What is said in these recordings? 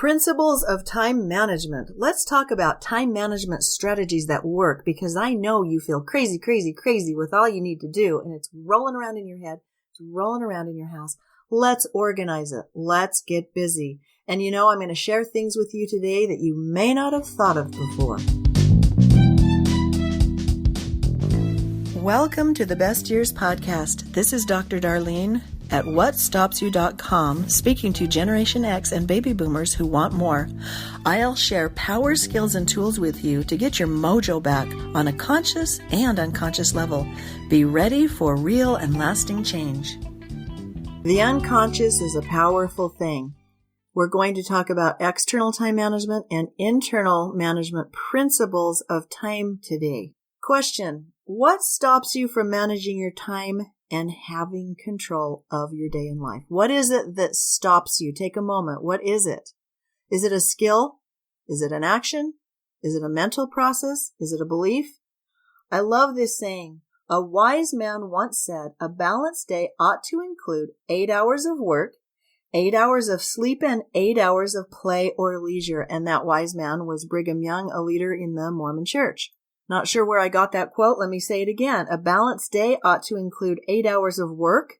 Principles of time management. Let's talk about time management strategies that work, because I know you feel crazy with all you need to do, and it's rolling around in your head. It's rolling around in your house. Let's organize it. Let's get busy. And I'm going to share things with you today that you may not have thought of before. Welcome to the Best Years Podcast. This is Dr. Darlene at whatstopsyou.com, speaking to Generation X and baby boomers who want more. I'll share power, skills, and tools with you to get your mojo back on a conscious and unconscious level. Be ready for real and lasting change. The unconscious is a powerful thing. We're going to talk about external time management and internal management principles of time today. Question: what stops you from managing your time and having control of your day and life? What is it that stops you? Take a moment. What is it? Is it a skill? Is it an action? Is it a mental process? Is it a belief? I love this saying. A wise man once said, a balanced day ought to include 8 hours of work, 8 hours of sleep, and 8 hours of play or leisure. And that wise man was Brigham Young, a leader in the Mormon Church. Not sure where I got that quote. Let me say it again. A balanced day ought to include 8 hours of work,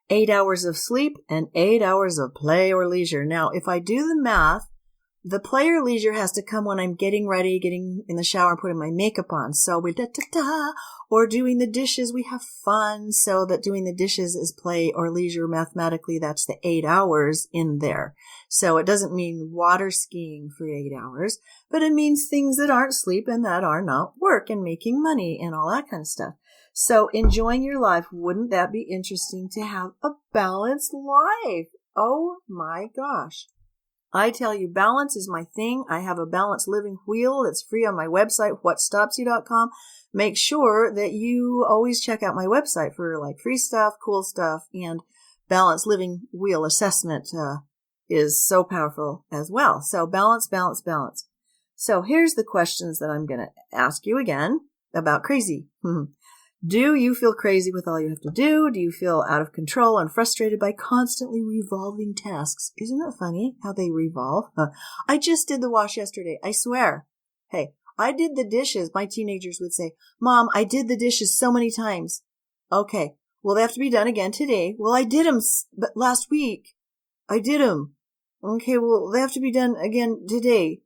8 hours of sleep, and 8 hours of play or leisure. Now, if I do the math, the play or leisure has to come when I'm getting ready, getting in the shower, and putting my makeup on. So we or doing the dishes, we have fun. So that doing the dishes is play or leisure. Mathematically, that's the 8 hours in there. So it doesn't mean water skiing for 8 hours, but it means things that aren't sleep and that are not work and making money and all that kind of stuff. So enjoying your life, wouldn't that be interesting to have a balanced life? Oh my gosh. I tell you, balance is my thing. I have a balanced living wheel that's free on my website, whatstopsyou.com. Make sure that you always check out my website for free stuff, cool stuff, and balanced living wheel assessment is so powerful as well. So balance. So here's the questions that I'm going to ask you again about crazy. Do you feel crazy with all you have to do? Do you feel out of control and frustrated by constantly revolving tasks? Isn't it funny how they revolve? I just did the wash yesterday. I swear. Hey, I did the dishes. My teenagers would say, Mom, I did the dishes so many times. Okay, well, they have to be done again today. Well, I did them last week. I did them. Okay, well, they have to be done again today.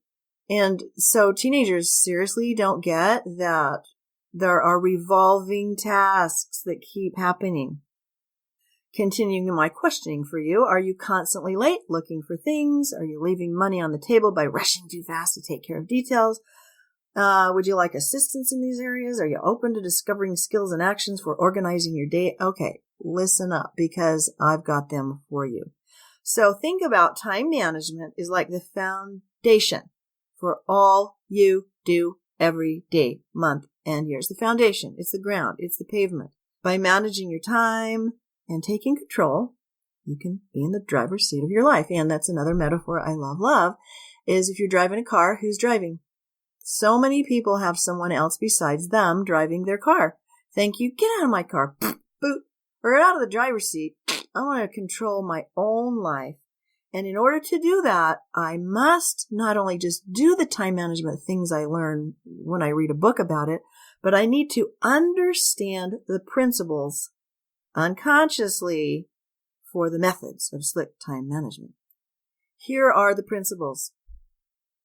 And so teenagers seriously don't get that there are revolving tasks that keep happening. Continuing my questioning for you, are you constantly late looking for things? Are you leaving money on the table by rushing too fast to take care of details? Would you like assistance in these areas? Are you open to discovering skills and actions for organizing your day? Okay, listen up, because I've got them for you. So think about time management is like the foundation for all you do every day, month, and years. The foundation, it's the ground, it's the pavement. By managing your time and taking control, you can be in the driver's seat of your life. And that's another metaphor I love, is if you're driving a car, who's driving? So many people have someone else besides them driving their car. Thank you. Get out of my car. Boot. Or out of the driver's seat. I want to control my own life. And in order to do that, I must not only just do the time management things I learn when I read a book about it, but I need to understand the principles unconsciously for the methods of slick time management. Here are the principles.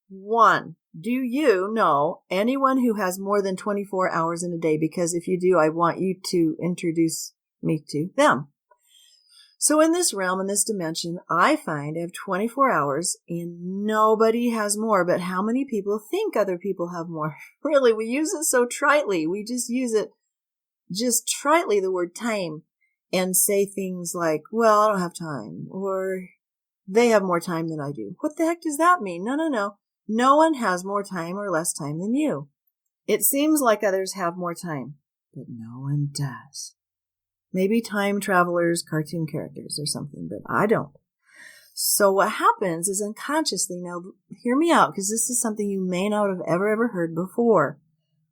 1. Do you know anyone who has more than 24 hours in a day? Because if you do, I want you to introduce me to them. So in this realm, in this dimension, I find I have 24 hours and nobody has more. But how many people think other people have more? Really, we use it so tritely. We just use it just tritely, the word time, and say things like, well, I don't have time, or they have more time than I do. What the heck does that mean? No. No one has more time or less time than you. It seems like others have more time, but no one does. Maybe time travelers, cartoon characters or something, but I don't. So what happens is unconsciously, now hear me out, because this is something you may not have ever heard before.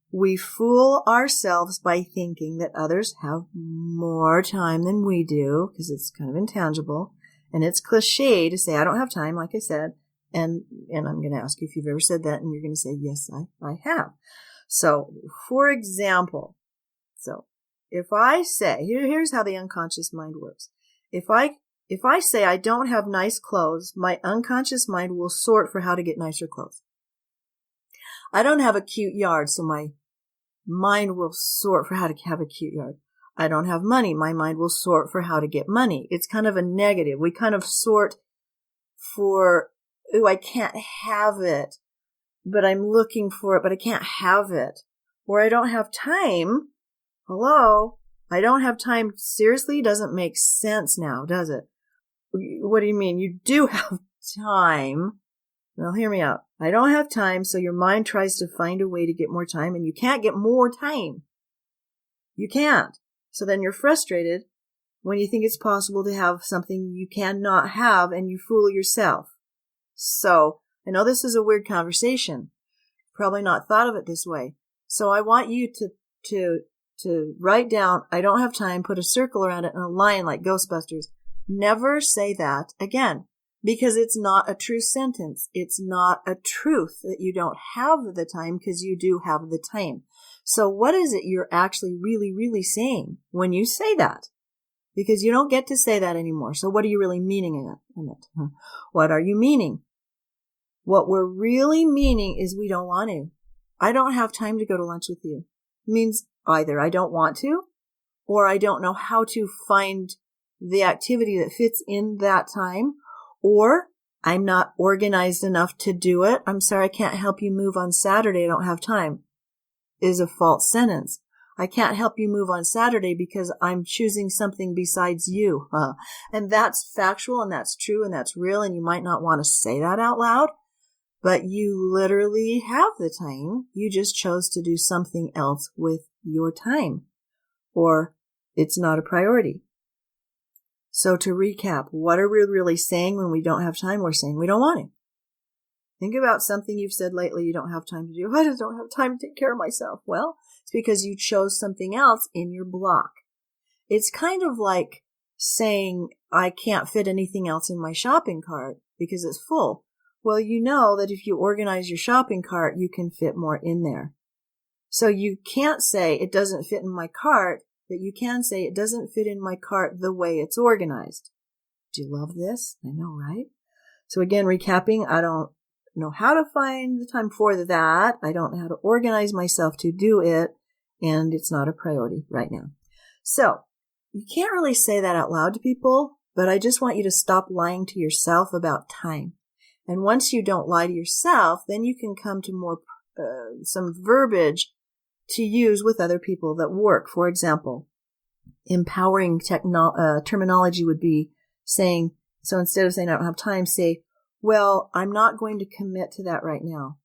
We fool ourselves by thinking that others have more time than we do, because it's kind of intangible. And it's cliche to say, I don't have time, like I said. And I'm going to ask you if you've ever said that, and you're going to say, yes, I have. So, for example, if I say, here's how the unconscious mind works. If I say I don't have nice clothes, my unconscious mind will sort for how to get nicer clothes. I don't have a cute yard, so my mind will sort for how to have a cute yard. I don't have money. My mind will sort for how to get money. It's kind of a negative. We kind of sort for, ooh, I can't have it, but I'm looking for it, but I can't have it. Or I don't have time. Hello? I don't have time. Seriously? Doesn't make sense now, does it? What do you mean? You do have time. Well, hear me out. I don't have time, so your mind tries to find a way to get more time, and you can't get more time. You can't. So then you're frustrated when you think it's possible to have something you cannot have, and you fool yourself. So, I know this is a weird conversation. Probably not thought of it this way. So I want you to write down, I don't have time, put a circle around it and a line like Ghostbusters. Never say that again, because it's not a true sentence. It's not a truth that you don't have the time, because you do have the time. So what is it you're actually really, really saying when you say that? Because you don't get to say that anymore. So what are you really meaning in it? What are you meaning? What we're really meaning is we don't want to. I don't have time to go to lunch with you. It means either I don't want to, or I don't know how to find the activity that fits in that time, or I'm not organized enough to do it. I'm sorry, I can't help you move on Saturday. I don't have time. Is a false sentence. I can't help you move on Saturday because I'm choosing something besides you. And that's factual, and that's true, and that's real, and you might not want to say that out loud, but you literally have the time. You just chose to do something else with your time, or it's not a priority. So to recap, what are we really saying when we don't have time? We're saying we don't want it. Think about something you've said lately you don't have time to do. I just don't have time to take care of myself. Well, it's because you chose something else in your block. It's kind of like saying, I can't fit anything else in my shopping cart because it's full. Well, you know that if you organize your shopping cart, you can fit more in there. So you can't say it doesn't fit in my cart, but you can say it doesn't fit in my cart the way it's organized. Do you love this? I know, right? So again, recapping, I don't know how to find the time for that. I don't know how to organize myself to do it, and it's not a priority right now. So you can't really say that out loud to people, but I just want you to stop lying to yourself about time. And once you don't lie to yourself, then you can come to more some verbiage to use with other people that work. For example, empowering terminology would be saying, so instead of saying I don't have time, say, well, I'm not going to commit to that right now.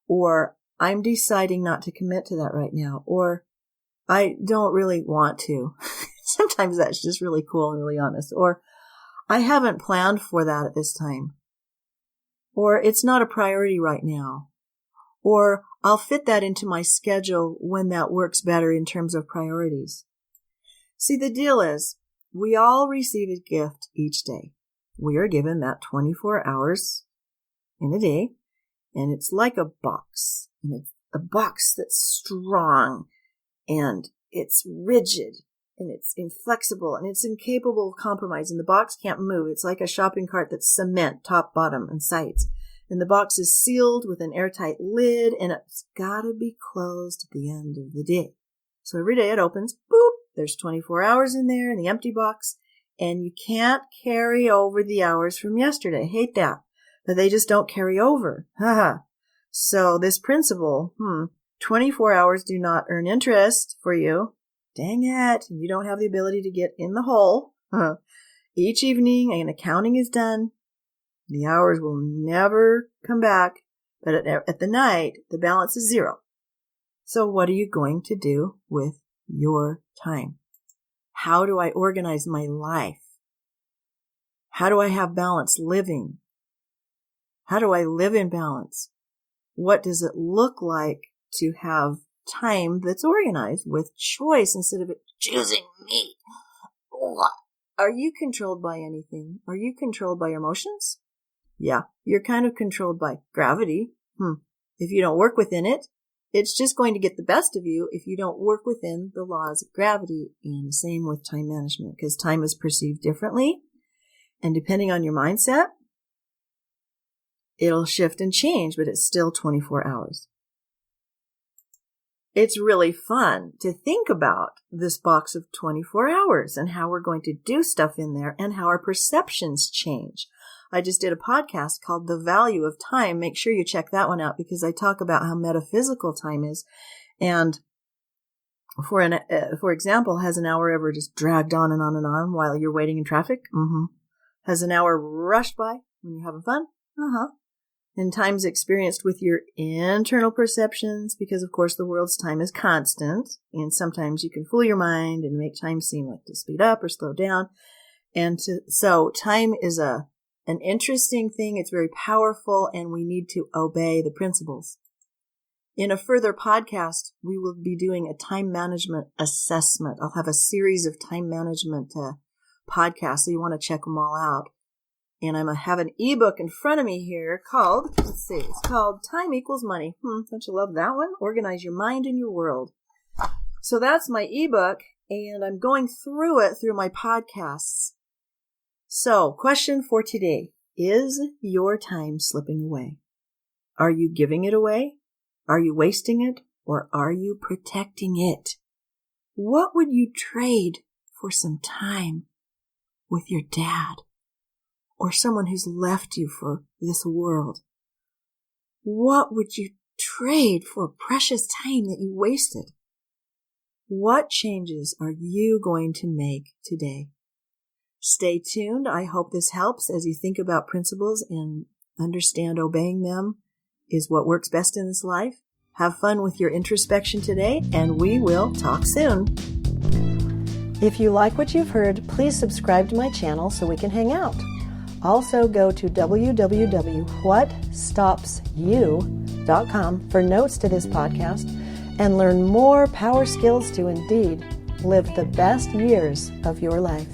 Or I'm deciding not to commit to that right now. Or I don't really want to. Sometimes that's just really cool and really honest. Or I haven't planned for that at this time. Or it's not a priority right now. Or I'll fit that into my schedule when that works better in terms of priorities. See, the deal is, we all receive a gift each day. We are given that 24 hours in a day, and it's like a box. And it's a box that's strong, and it's rigid, and it's inflexible, and it's incapable of compromise, and the box can't move. It's like a shopping cart that's cement, top, bottom, and sides. And the box is sealed with an airtight lid, and it's got to be closed at the end of the day. So every day it opens, boop, there's 24 hours in there in the empty box, and you can't carry over the hours from yesterday. Hate that. But they just don't carry over. So this principle, 24 hours do not earn interest for you. Dang it. You don't have the ability to get in the hole. Each evening an accounting is done. The hours will never come back, but at the night, the balance is zero. So what are you going to do with your time? How do I organize my life? How do I have balanced living? How do I live in balance? What does it look like to have time that's organized with choice instead of it choosing me? Are you controlled by anything? Are you controlled by your emotions? Yeah, you're kind of controlled by gravity. If you don't work within it, it's just going to get the best of you if you don't work within the laws of gravity. And the same with time management, because time is perceived differently. And depending on your mindset, it'll shift and change, but it's still 24 hours. It's really fun to think about this box of 24 hours and how we're going to do stuff in there and how our perceptions change. I just did a podcast called The Value of Time. Make sure you check that one out because I talk about how metaphysical time is. And for example, has an hour ever just dragged on and on and on while you're waiting in traffic? Has an hour rushed by when you're having fun? And time's experienced with your internal perceptions because, of course, the world's time is constant. And sometimes you can fool your mind and make time seem like to speed up or slow down. So time is an interesting thing. It's very powerful, and we need to obey the principles. In a further podcast, we will be doing a time management assessment. I'll have a series of time management podcasts, so you want to check them all out. And I have an ebook in front of me here called, it's called Time Equals Money. Don't you love that one? Organize your mind and your world. So that's my ebook, and I'm going through it through my podcasts. So, question for today. Is your time slipping away? Are you giving it away? Are you wasting it? Or are you protecting it? What would you trade for some time with your dad? Or someone who's left you for this world? What would you trade for precious time that you wasted? What changes are you going to make today? Stay tuned. I hope this helps as you think about principles and understand obeying them is what works best in this life. Have fun with your introspection today, and we will talk soon. If you like what you've heard, please subscribe to my channel so we can hang out. Also, go to www.whatstopsyou.com for notes to this podcast and learn more power skills to indeed live the best years of your life.